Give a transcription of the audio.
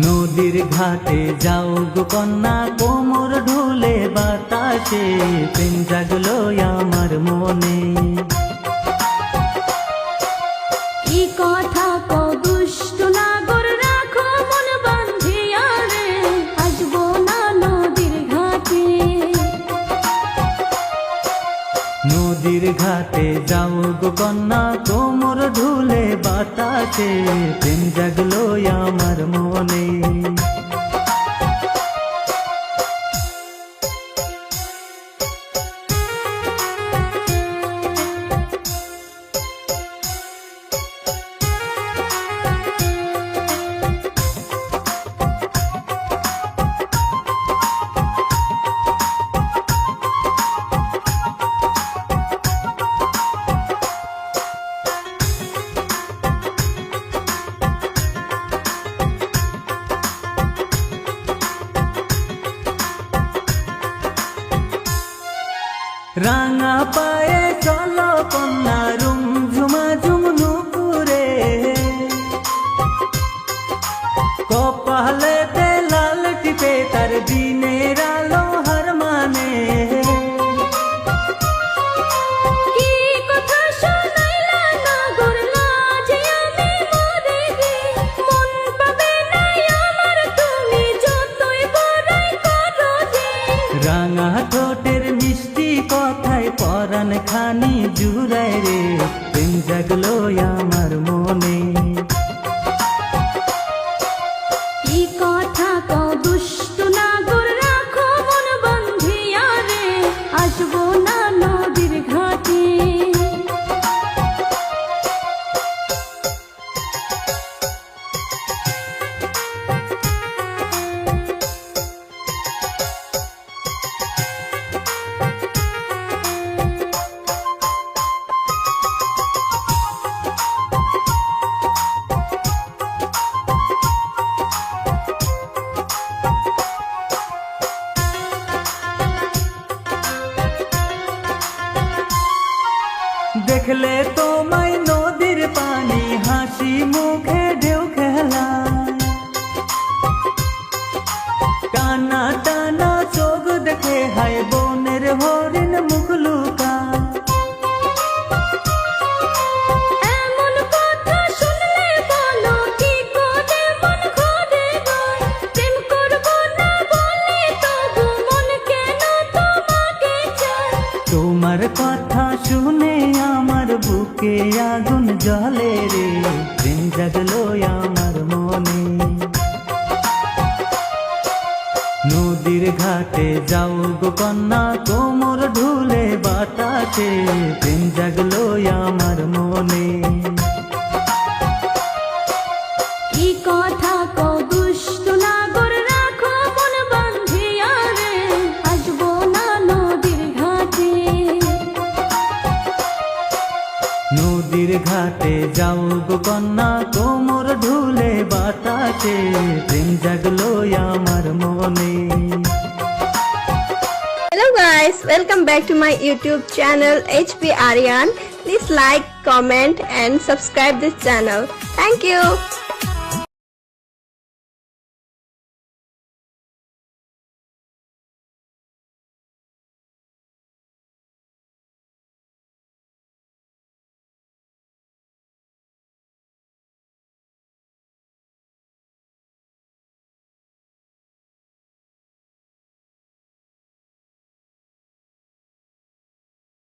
নদীর ঘাটে যাও গো কন্যা, কোমর ঢুলে বাতাসে প্রেম জাগলো আমার মনে। কি কথা কও দুষ্ট নাগর, রাখো মন বাঁধিয়া রে, আসবো না নদীর ঘাটে। নদীর ঘাটে যাও গো কন্যা, কোমর ঢুলে বাতাসে প্রেম জাগলো আমার মনে। রাঙা পায়ে চলো কন্যা, রুম ঝুমা ঝুমনুপুরে, কপালেতে লাল টিপে তার দিনের আলো হার মানে। কি কথা শোনাইলা নাগর, লাজে আমি মরে গে, মন পাবে না আমার তুমি যতই বড়াই করো যে। রাঙা ঠোঁটের মিষ্টি কথায় পরাণ খানি জুড়ায় রে, প্রেম জাগলো আমার মনে। কি কথা কও দুষ্ট নাগর, রাখো মন বাঁধিয়া রে, আসবো না নদীর ঘাটে। দেখলে তোমায় নদীর পানি, হাসি মুখে ঢেউ খেলা, টানা টানা চোখ দেখে হায় বনের হরিণ মুখ লুকা। এমন কথা শুনলে বলো কি করে মন ঘরে গয়, প্রেম করবো না বলে তবু মন কেন তোমাকে চায়। তোমার কথা শুনে আমার বুকে আগুন জ্বলে রে, প্রেম জাগলো আমার মনে। নদীর ঘাটে যাও গো কন্যা, কোমর ঢুলে বাতাসে প্রেম জাগলো আমার মনে। কি কথা কও দুষ্ট নাগর, রাখো মন বাঁধিয়া রে, আসবো না নদীর ঘাটে। নদীর ঘাটে যাও গো কন্যা, কোমর ঢুলে বাতাসে প্রেম জাগলো আমার মনে। Hello guys, welcome back to my YouTube channel HP Aryan. Please like, comment and subscribe this channel. Thank you.